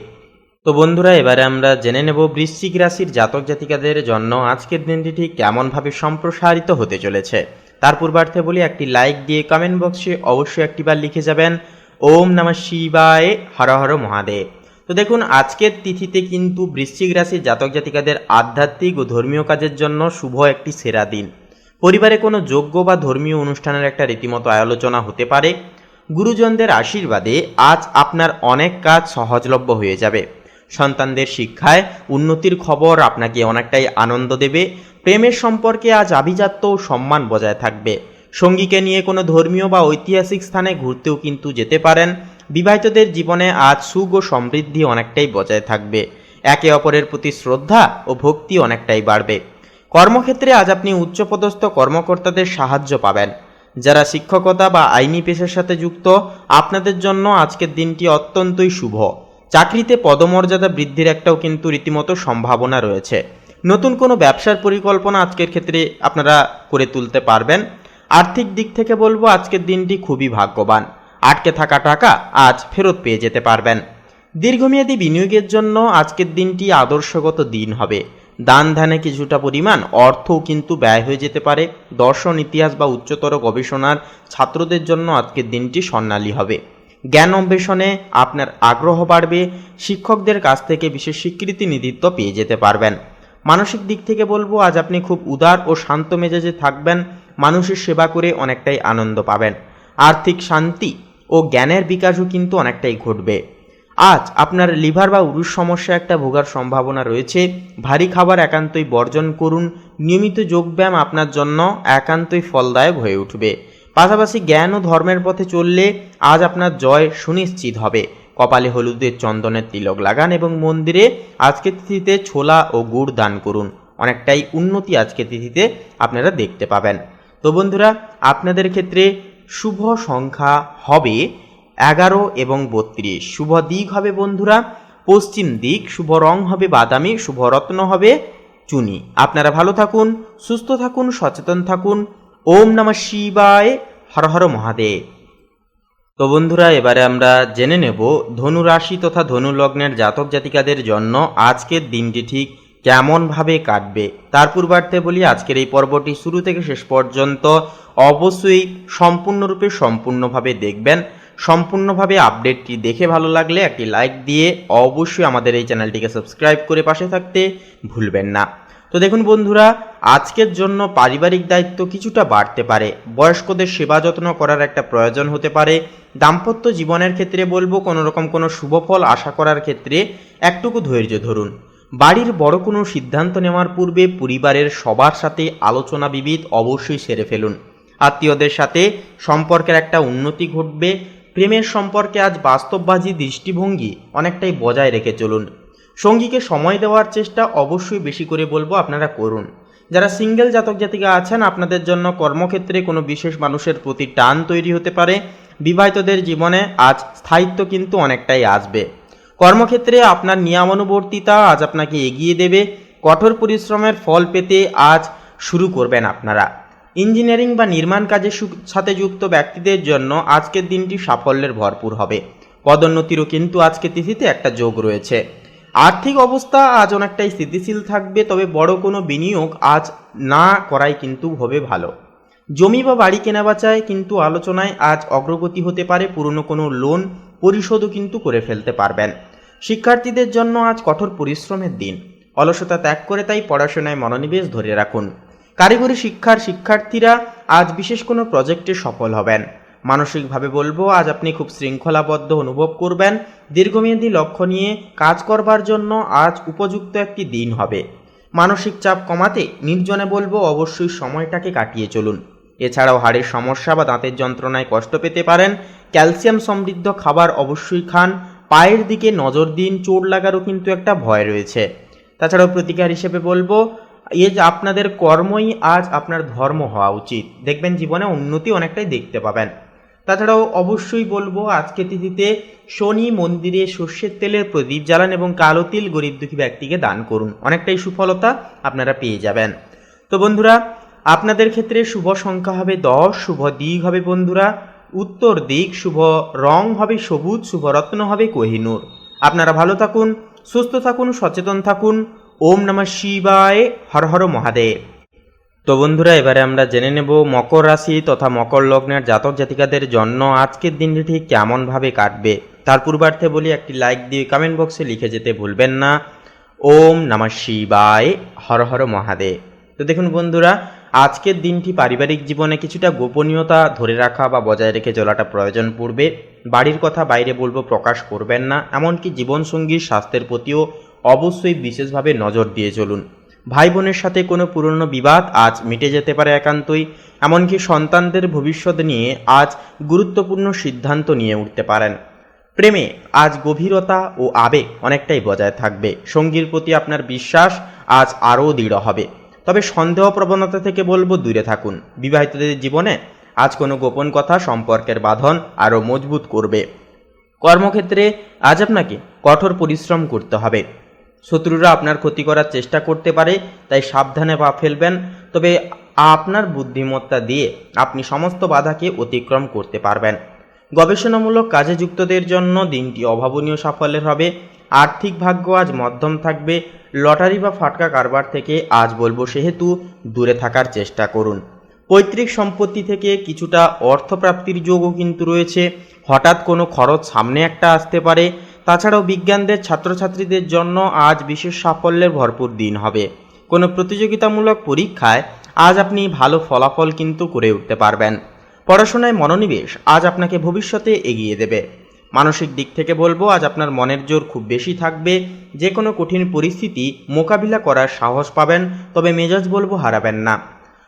তো বন্ধুরা, এবারে আমরা জেনে নেব বৃশ্চিক রাশির জাতক জাতিকাদের জন্য আজকের দিনটি ঠিক কেমনভাবে সম্প্রসারিত হতে চলেছে। তার পূর্বার্থে বলি, একটি লাইক দিয়ে কমেন্ট বক্সে অবশ্যই একটিবার লিখে যাবেন ওম নমঃ শিবায়, হর হর মহাদেব। তো দেখুন, আজকের তিথিতে কিন্তু বৃশ্চিক রাশির জাতক জাতিকাদের আধ্যাত্মিক ও ধর্মীয় কাজের জন্য শুভ একটি সেরা দিন। পরিবারে কোনো যজ্ঞ বা ধর্মীয় অনুষ্ঠানের একটা রীতিমতো আলোচনা হতে পারে। গুরুজনদের আশীর্বাদে আজ আপনার অনেক কাজ সহজলভ্য হয়ে যাবে। সন্তানদের শিক্ষায় উন্নতির খবর আপনাকে অনেকটাই আনন্দ দেবে। প্রেমের সম্পর্কে আজ আভিজাত্য ও সম্মান বজায় থাকবে। সঙ্গীকে নিয়ে কোনো ধর্মীয় বা ঐতিহাসিক স্থানে ঘুরতেও কিন্তু যেতে পারেন। বিবাহিতদের জীবনে আজ সুখ ও সমৃদ্ধি অনেকটাই বজায় থাকবে। একে অপরের প্রতি শ্রদ্ধা ও ভক্তি অনেকটাই বাড়বে। কর্মক্ষেত্রে আজ আপনি উচ্চপদস্থ কর্মকর্তাদের সাহায্য পাবেন। যারা শিক্ষকতা বা আইনি পেশার সাথে যুক্ত, আপনাদের জন্য আজকের দিনটি অত্যন্তই শুভ। চাকরিতে পদমর্যাদা বৃদ্ধির একটাও কিন্তু রীতিমতো সম্ভাবনা রয়েছে। নতুন কোনো ব্যবসার পরিকল্পনা আজকের ক্ষেত্রে আপনারা করে তুলতে পারবেন। আর্থিক দিক থেকে বলবো আজকের দিনটি খুবই ভাগ্যবান। আটকে থাকা টাকা আজ ফেরত পেয়ে যেতে পারবেন। দীর্ঘমেয়াদী বিনিয়োগের জন্য আজকের দিনটি আদর্শগত দিন হবে। দান ধ্যানে কিছুটা পরিমাণ অর্থও কিন্তু ব্যয় হয়ে যেতে পারে। দর্শন, ইতিহাস বা উচ্চতর গবেষণার ছাত্রদের জন্য আজকের দিনটি স্বর্ণালী হবে। জ্ঞান অন্বেষণে আপনার আগ্রহ বাড়বে। শিক্ষকদের কাছ থেকে বিশেষ স্বীকৃতি নিধিত্ব পেয়ে যেতে পারবেন। মানসিক দিক থেকে বলবো আজ আপনি খুব উদার ও শান্ত মেজাজে থাকবেন। মানুষের সেবা করে অনেকটাই আনন্দ পাবেন। আর্থিক শান্তি ও জ্ঞানের বিকাশও কিন্তু অনেকটাই ঘটবে। আজ আপনার লিভার বা উরুষ সমস্যা একটা ভোগার সম্ভাবনা রয়েছে। ভারী খাবার একান্তই বর্জন করুন। নিয়মিত যোগব্যায়াম আপনার জন্য একান্তই ফলদায়ক হয়ে উঠবে। পাশাপাশি জ্ঞান ও ধর্মের পথে চললে আজ আপনার জয় সুনিশ্চিত হবে। কপালে হলুদের চন্দনের তিলক লাগান এবং মন্দিরে আজকের তিথিতে ছোলা ও গুড় দান করুন। অনেকটাই উন্নতি আজকের তিথিতে আপনারা দেখতে পাবেন। তো বন্ধুরা, আপনাদের ক্ষেত্রে শুভ সংখ্যা হবে 11 এবং 32। শুভ দিক হবে বন্ধুরা পশ্চিম দিক। শুভ রং হবে বাদামি। শুভ রত্ন হবে চুনি। আপনারা ভালো থাকুন, সুস্থ থাকুন, সচেতন থাকুন। ওম নমঃ শিবায়, হর হর মহাদেব। তো বন্ধুরা, এবারে আমরা জেনে নেব ধনু রাশি তথা ধনু লগ্নের জাতক জাতিকাদের জন্য আজকের দিনটি ঠিক কেমনভাবে কাটবে। তার পূর্বার্থে বলি, আজকের এই পর্বটি শুরু থেকে শেষ পর্যন্ত অবশ্যই সম্পূর্ণভাবে দেখবেন। সম্পূর্ণভাবে আপডেটটি দেখে ভালো লাগলে একটি লাইক দিয়ে অবশ্যই আমাদের এই চ্যানেলটিকে সাবস্ক্রাইব করে পাশে থাকতে ভুলবেন না। তো দেখুন বন্ধুরা, আজকের জন্য পারিবারিক দায়িত্ব কিছুটা বাড়তে পারে। বয়স্কদের সেবা যত্ন করার একটা প্রয়োজন হতে পারে। দাম্পত্য জীবনের ক্ষেত্রে বলবো কোনো শুভফল আশা করার ক্ষেত্রে একটুকু ধৈর্য ধরুন। বাড়ির বড় কোনো সিদ্ধান্ত নেওয়ার পূর্বে পরিবারের সবার সাথে আলোচনা বিবিধ অবশ্যই সেরে ফেলুন। আত্মীয়দের সাথে সম্পর্কের একটা উন্নতি ঘটবে। প্রেমের সম্পর্কে আজ বাস্তববাদী দৃষ্টিভঙ্গি অনেকটাই বজায় রেখে চলুন। সঙ্গীকে সময় দেওয়ার চেষ্টা অবশ্যই বেশি করে বলবো আপনারা করুন। যারা সিঙ্গেল জাতক জাতিকা আছেন, আপনাদের জন্য কর্মক্ষেত্রে কোনো বিশেষ মানুষের প্রতি টান তৈরি হতে পারে। বিবাহিতদের জীবনে আজ স্থায়িত্ব কিন্তু অনেকটাই আসবে। কর্মক্ষেত্রে আপনার নিয়মানুবর্তিতা আজ আপনাকে এগিয়ে দেবে। কঠোর পরিশ্রমের ফল পেতে আজ শুরু করবেন আপনারা। ইঞ্জিনিয়ারিং বা নির্মাণ কাজের সাথে যুক্ত ব্যক্তিদের জন্য আজকের দিনটি সাফল্যের ভরপুর হবে। পদোন্নতিরও কিন্তু আজকের তিথিতে একটা যোগ রয়েছে। আর্থিক অবস্থা আজ অনেকটাই স্থিতিশীল থাকবে, তবে বড় কোনো বিনিয়োগ আজ না করাই কিন্তু হবে ভালো। জমি বা বাড়ি কেনাবেচায় কিন্তু আলোচনায় আজ অগ্রগতি হতে পারে, পুরনো কোনো লোন পরিশোধও কিন্তু করে ফেলতে পারবেন। শিক্ষার্থীদের জন্য আজ কঠোর পরিশ্রমের দিন, অলসতা ত্যাগ করে তাই পড়াশোনায় মনোনিবেশ ধরে রাখুন। কারিগরি শিক্ষার শিক্ষার্থীরা আজ বিশেষ কোনো প্রজেক্টে সফল হবেন। মানসিকভাবে বলবো আজ আপনি খুব শৃঙ্খলাবদ্ধ অনুভব করবেন। দীর্ঘমেয়াদী লক্ষ্য নিয়ে কাজ করবার জন্য আজ উপযুক্ত একটি দিন হবে। মানসিক চাপ কমাতে নির্জনে বলবো অবশ্যই সময়টাকে কাটিয়ে চলুন। এছাড়াও হাড়ের সমস্যা বা দাঁতের যন্ত্রণায় কষ্ট পেতে পারেন। ক্যালসিয়াম সমৃদ্ধ খাবার অবশ্যই খান। পায়ের দিকে নজর দিন, চোট লাগারও কিন্তু একটা ভয় রয়েছে। তাছাড়াও প্রতিকার হিসেবে বলবো যে আপনাদের কর্মই আজ আপনার ধর্ম হওয়া উচিত, দেখবেন জীবনে উন্নতি অনেকটাই দেখতে পাবেন। তাছাড়াও অবশ্যই বলবো আজকে তিথিতে শনি মন্দিরে সর্ষের তেলের প্রদীপ জ্বালান এবং কালো তিল গরিব দুঃখী ব্যক্তিকে দান করুন, অনেকটাই সুফলতা আপনারা পেয়ে যাবেন। তো বন্ধুরা, আপনাদের ক্ষেত্রে শুভ সংখ্যা হবে 10, শুভ দিক হবে বন্ধুরা উত্তর দিক, শুভ রং হবে সবুজ, শুভ রত্ন হবে কোহিনূর। আপনারা ভালো থাকুন, সুস্থ থাকুন, সচেতন থাকুন। ওম নমঃ শিবায়, হর হর মহাদেব। তো বন্ধুরা, এবারে আমরা জেনে নেব মকর রাশি তথা মকর লগ্নের জাতক জাতিকাদের জন্য আজকের দিনটি ঠিক কেমনভাবে কাটবে। তার পূর্বার্থে বলি একটি লাইক দিয়ে কমেন্ট বক্সে লিখে যেতে ভুলবেন না। ওম নমঃ শিবায়, হর হর মহাদেব। তো দেখুন বন্ধুরা, আজকের দিনটি পারিবারিক জীবনে কিছুটা গোপনীয়তা ধরে রাখা বা বজায় রেখে চলাটা প্রয়োজন পড়বে। বাড়ির কথা বাইরে বলবো প্রকাশ করবেন না, এমনকি জীবনসঙ্গীর স্বাস্থ্যের প্রতিও অবশ্যই বিশেষভাবে নজর দিয়ে চলুন। ভাই বোনের সাথে কোনো পুরনো বিবাদ আজ মিটে যেতে পারে একান্তই, এমনকি সন্তানদের ভবিষ্যৎ নিয়ে আজ গুরুত্বপূর্ণ সিদ্ধান্ত নিয়ে উঠতে পারেন। প্রেমে আজ গভীরতা ও আবেগ অনেকটাই বজায় থাকবে। সঙ্গীর প্রতি আপনার বিশ্বাস আজ আরও দৃঢ় হবে, তবে সন্দেহ প্রবণতা থেকে বলবো দূরে থাকুন। বিবাহিতদের জীবনে আজ কোনো গোপন কথা সম্পর্কের বাঁধন আরও মজবুত করবে। কর্মক্ষেত্রে আজ আপনাকে কঠোর পরিশ্রম করতে হবে। শত্রুরা আপনার ক্ষতি করার চেষ্টা করতে পারে, তাই সাবধানে পা ফেলবেন। তবে আপনার বুদ্ধিমত্তা দিয়ে আপনি সমস্ত বাধাকে অতিক্রম করতে পারবেন। গবেষণামূলক কাজে যুক্তদের জন্য দিনটি অভাবনীয় সাফল্যের হবে। আর্থিক ভাগ্য আজ মধ্যম থাকবে। লটারি বা ফাটকা কারবার থেকে আজ বলবো সেহেতু দূরে থাকার চেষ্টা করুন। পৈতৃক সম্পত্তি থেকে কিছুটা অর্থপ্রাপ্তির যোগও কিন্তু রয়েছে। হঠাৎ কোনো খরচ সামনে একটা আসতে পারে। তাছাড়াও বিজ্ঞানদের ছাত্রছাত্রীদের জন্য আজ বিশেষ সাফল্যের ভরপুর দিন হবে। কোনো প্রতিযোগিতামূলক পরীক্ষায় আজ আপনি ভালো ফলাফল কিন্তু করে উঠতে পারবেন। পড়াশোনায় মনোনিবেশ আজ আপনাকে ভবিষ্যতে এগিয়ে দেবে। মানসিক দিক থেকে বলবো আজ আপনার মনের জোর খুব বেশি থাকবে। যে কোনো কঠিন পরিস্থিতি মোকাবিলা করার সাহস পাবেন, তবে মেজাজ বলবো হারাবেন না।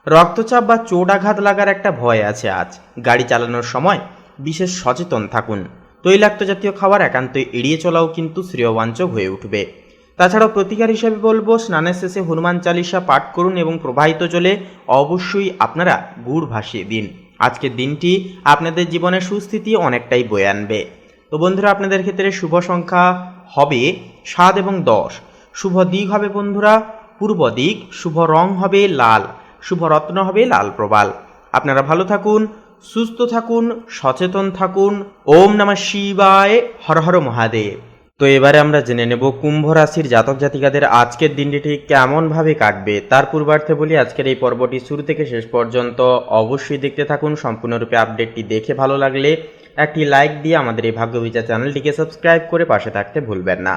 রক্তচাপ বা চোট আঘাত লাগার একটা ভয় আছে আজ। গাড়ি চালানোর সময় বিশেষ সচেতন থাকুন। তৈলাক্ত জাতীয় খাবার একান্তই এড়িয়ে চলাও কিন্তু শ্রেয়বাঞ্চক হয়ে উঠবে। তাছাড়াও প্রতিকার হিসেবে বলবো স্নানের শেষে হনুমান চালিসা পাঠ করুন এবং প্রবাহিত জলে অবশ্যই আপনারা গুড় ভাসিয়ে দিন। আজকের দিনটি আপনাদের জীবনে সুস্থিতি অনেকটাই বয়ে আনবে। তো বন্ধুরা, আপনাদের ক্ষেত্রে শুভ সংখ্যা হবে 7 এবং 10, শুভ দিক হবে বন্ধুরা পূর্ব দিক, শুভ রং হবে লাল, শুভ রত্ন হবে লাল প্রবাল। আপনারা ভালো থাকুন, সুস্থ থাকুন, সচেতন থাকুন। ওম নমঃ শিবায়, হর হর মহাদেব। তো এবারে আমরা জেনে নেব কুম্ভ রাশির জাতক জাতিকাদের আজকের দিনটি ঠিক কেমনভাবে কাটবে। তার পূর্বার্থে বলি আজকের এই পর্বটি শুরু থেকে শেষ পর্যন্ত অবশ্যই দেখতে থাকুন। সম্পূর্ণরূপে আপডেটটি দেখে ভালো লাগলে একটি লাইক দিয়ে আমাদের এই ভাগ্যবিচার চ্যানেলটিকে সাবস্ক্রাইব করে পাশে থাকতে ভুলবেন না।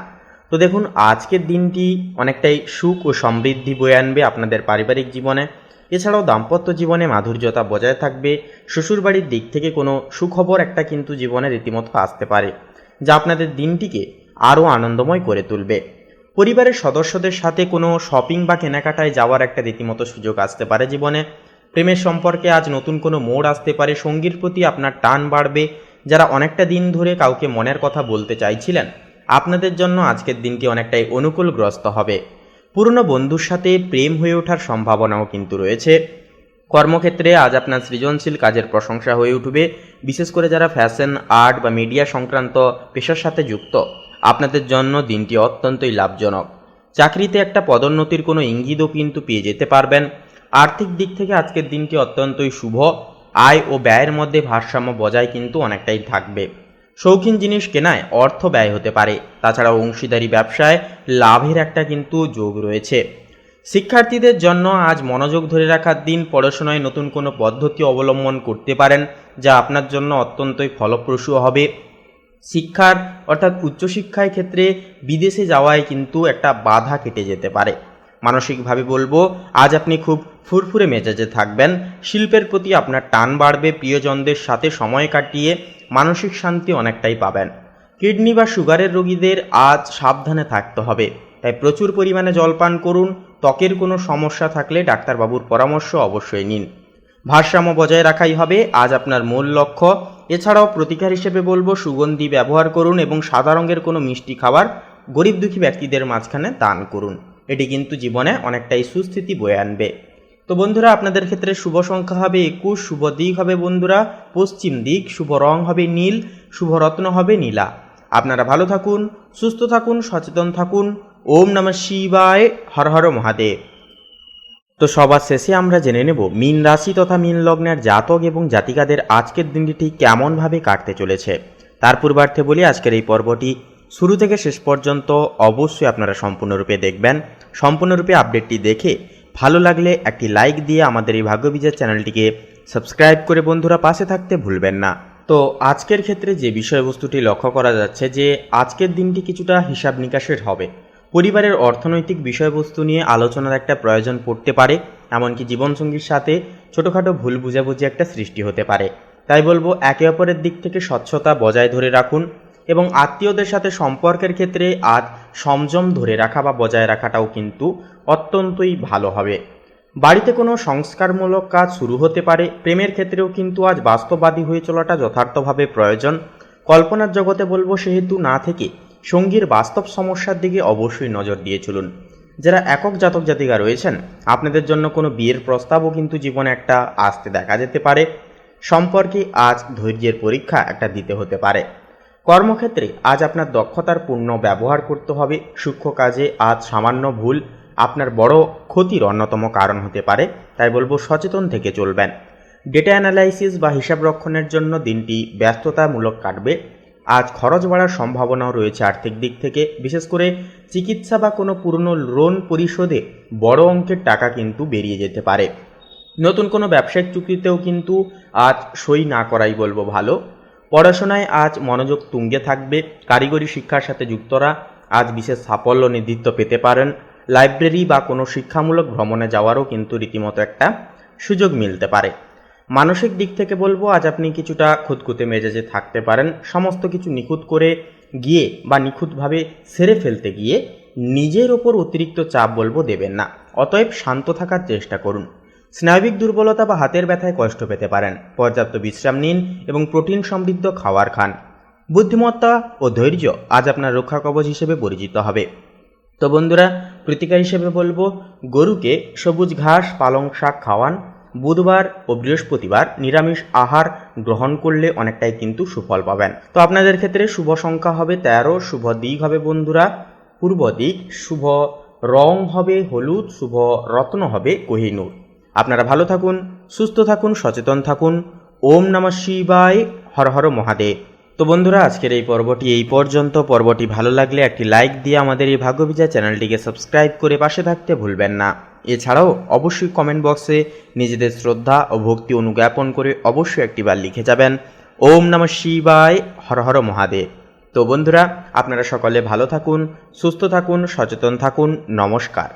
তো দেখুন, আজকের দিনটি অনেকটাই সুখ ও সমৃদ্ধি বয়ে আনবে আপনাদের পারিবারিক জীবনে। এছাড়াও দাম্পত্য জীবনে মাধুর্যতা বজায় থাকবে। শ্বশুরবাড়ির দিক থেকে কোনো সুখবর একটা কিন্তু জীবনে রীতিমতো আসতে পারে, যা আপনাদের দিনটিকে আরও আনন্দময় করে তুলবে। পরিবারের সদস্যদের সাথে কোনো শপিং বা কেনাকাটায় যাওয়ার একটা রীতিমতো সুযোগ আসতে পারে জীবনে। প্রেমের সম্পর্কে আজ নতুন কোনো মোড় আসতে পারে। সঙ্গীর প্রতি আপনার টান বাড়বে। যারা অনেকটা দিন ধরে কাউকে মনের কথা বলতে চাইছিলেন, আপনাদের জন্য আজকের দিনটি অনেকটাই অনুকূলগ্রস্ত হবে। পুরনো বন্ধুর সাথে প্রেম হয়ে ওঠার সম্ভাবনাও কিন্তু রয়েছে। কর্মক্ষেত্রে আজ আপনার সৃজনশীল কাজের প্রশংসা হয়ে উঠবে। বিশেষ করে যারা ফ্যাশন, আর্ট বা মিডিয়া সংক্রান্ত পেশার সাথে যুক্ত, আপনাদের জন্য দিনটি অত্যন্তই লাভজনক। চাকরিতে একটা পদোন্নতির কোনো ইঙ্গিতও কিন্তু পেয়ে যেতে পারবেন। আর্থিক দিক থেকে আজকের দিনটি অত্যন্তই শুভ। আয় ও ব্যয়ের মধ্যে ভারসাম্য বজায় কিন্তু অনেকটাই থাকবে। শৌখিন জিনিস কেনায় অর্থ ব্যয় হতে পারে। তাছাড়াও অংশীদারি ব্যবসায় লাভের একটা কিন্তু যোগ রয়েছে। শিক্ষার্থীদের জন্য আজ মনোযোগ ধরে রাখার দিন। পড়াশোনায় নতুন কোনো পদ্ধতি অবলম্বন করতে পারেন, যা আপনার জন্য অত্যন্তই ফলপ্রসূ হবে। শিক্ষার অর্থাৎ উচ্চশিক্ষার ক্ষেত্রে বিদেশে যাওয়ায় কিন্তু একটা বাধা কেটে যেতে পারে। মানসিকভাবে বলবো আজ আপনি খুব ফুরফুরে মেজাজে থাকবেন। শিল্পের প্রতি আপনার টান বাড়বে। প্রিয়জনদের সাথে সময় কাটিয়ে মানসিক শান্তি অনেকটাই পাবেন। কিডনি বা সুগারের রোগীদের আজ সাবধানে থাকতে হবে, তাই প্রচুর পরিমাণে জল পান করুন। ত্বকের কোনো সমস্যা থাকলে ডাক্তারবাবুর পরামর্শ অবশ্যই নিন। ভারসাম্য বজায় রাখাই হবে আজ আপনার মূল লক্ষ্য। এছাড়াও প্রতিকার হিসেবে বলবো সুগন্ধি ব্যবহার করুন এবং সাদা রঙের কোনো মিষ্টি খাবার গরিব দুঃখী ব্যক্তিদের মাঝখানে দান করুন। এটি কিন্তু জীবনে অনেকটাই সুস্থিতি বয়ে আনবে। তো বন্ধুরা, আপনাদের ক্ষেত্রে শুভ সংখ্যা হবে 21, শুভ দিক হবে বন্ধুরা পশ্চিম দিক, শুভ রং হবে নীল, শুভ রত্ন হবে নীলা। আপনারা ভালো থাকুন, সুস্থ থাকুন, সচেতন থাকুন। ওম নমঃ শিবায়, হর হর মহাদেব। তো সবার শেষে আমরা জেনে নেব মীন রাশি তথা মীন লগ্নের জাতক এবং জাতিকাদের আজকের দিনটি ঠিক কেমনভাবে কাটতে চলেছে। তার পূর্বার্থে বলি, আজকের এই পর্বটি শুরু থেকে শেষ পর্যন্ত অবশ্যই আপনারা সম্পূর্ণরূপে দেখবেন। সম্পূর্ণরূপে আপডেটটি দেখে ভালো লাগলে একটি লাইক দিয়ে আমাদের এই ভাগ্যবিচার চ্যানেলটিকে সাবস্ক্রাইব করে বন্ধুরা পাশে থাকতে ভুলবেন না। তো আজকের ক্ষেত্রে যে বিষয়বস্তুটি লক্ষ্য করা যাচ্ছে যে আজকের দিনটি কিছুটা হিসাব নিকাশের হবে। পরিবারের অর্থনৈতিক বিষয়বস্তু নিয়ে আলোচনার একটা প্রয়োজন পড়তে পারে, এমনকি জীবনসঙ্গীর সাথে ছোটোখাটো ভুল বুঝাবুঝি একটা সৃষ্টি হতে পারে। তাই বলবো একে অপরের দিক থেকে স্বচ্ছতা বজায় ধরে রাখুন এবং আত্মীয়দের সাথে সম্পর্কের ক্ষেত্রে আজ সংযম ধরে রাখা বা বজায় রাখাটাও কিন্তু অত্যন্তই ভালো হবে। বাড়িতে কোনো সংস্কারমূলক কাজ শুরু হতে পারে। প্রেমের ক্ষেত্রেও কিন্তু আজ বাস্তববাদী হয়ে চলাটা যথার্থভাবে প্রয়োজন। কল্পনার জগতে বলবো সেহেতু না থেকে সঙ্গীর বাস্তব সমস্যার দিকে অবশ্যই নজর দিয়ে চলুন। যারা একক জাতক জাতিকা রয়েছেন, আপনাদের জন্য কোনো বিয়ের প্রস্তাবও কিন্তু জীবনে একটা আসতে দেখা যেতে পারে। সম্পর্কে আজ ধৈর্যের পরীক্ষা একটা দিতে হতে পারে। কর্মক্ষেত্রে আজ আপনার দক্ষতার পূর্ণ ব্যবহার করতে হবে। সূক্ষ্ম কাজে আজ সামান্য ভুল আপনার বড় ক্ষতির অন্যতম কারণ হতে পারে, তাই বলবো সচেতন থেকে চলবেন। ডেটা অ্যানালাইসিস বা হিসাব রক্ষণের জন্য দিনটি ব্যস্ততামূলক কাটবে। আজ খরচ বাড়ার সম্ভাবনাও রয়েছে আর্থিক দিক থেকে। বিশেষ করে চিকিৎসা বা কোনো পুরনো লোন পরিশোধে বড় অঙ্কের টাকা কিন্তু বেরিয়ে যেতে পারে। নতুন কোনো ব্যবসায়িক চুক্তিতেও কিন্তু আজ সই না করাই বলবো ভালো। পড়াশোনায় আজ মনোযোগ তুঙ্গে থাকবে। কারিগরি শিক্ষার সাথে যুক্তরা আজ বিশেষ সাফল্য নির্দিষ্ট পেতে পারেন। লাইব্রেরি বা কোনো শিক্ষামূলক ভ্রমণে যাওয়ারও কিন্তু রীতিমতো একটা সুযোগ মিলতে পারে। মানসিক দিক থেকে বলবো আজ আপনি কিছুটা খুঁতখুঁতে মেজাজে থাকতে পারেন। সমস্ত কিছু নিখুঁত করে গিয়ে বা নিখুঁতভাবে সেরে ফেলতে গিয়ে নিজের ওপর অতিরিক্ত চাপ বলবো দেবেন না। অতএব শান্ত থাকার চেষ্টা করুন। স্নায়বিক দুর্বলতা বা হাতের ব্যথায় কষ্ট পেতে পারেন। পর্যাপ্ত বিশ্রাম নিন এবং প্রোটিন সমৃদ্ধ খাবার খান। বুদ্ধিমত্তা ও ধৈর্য আজ আপনার রক্ষা কবচ হিসেবে পরিচিত হবে। তো বন্ধুরা, প্রতিকার হিসেবে বলবো গরুকে সবুজ ঘাস পালং শাক খাওয়ান। বুধবার ও বৃহস্পতিবার নিরামিষ আহার গ্রহণ করলে অনেকটাই কিন্তু সুফল পাবেন। তো আপনাদের ক্ষেত্রে শুভ সংখ্যা হবে 13, শুভ দিক হবে বন্ধুরা পূর্ব দিক, শুভ রং হবে হলুদ, শুভ রত্ন হবে কোহিনূর। আপনারা ভালো থাকুন, সুস্থ থাকুন, সচেতন থাকুন। ওম নমঃ শিবায়, হর হর মহাদেব। তো বন্ধুরা, আজকের এই পর্বটি এই পর্যন্ত। পর্বটি ভালো লাগলে একটি লাইক দিয়ে আমাদের এই ভাগ্যবিচার চ্যানেলটিকে সাবস্ক্রাইব করে পাশে থাকতে ভুলবেন না। এছাড়াও অবশ্যই কমেন্ট বক্সে নিজেদের শ্রদ্ধা ও ভক্তি অনুজ্ঞাপন করে অবশ্যই একটিবার লিখে যাবেন ওম নমঃ শিবায়, হর হর মহাদেব। তো বন্ধুরা, আপনারা সকলে ভালো থাকুন, সুস্থ থাকুন, সচেতন থাকুন। নমস্কার।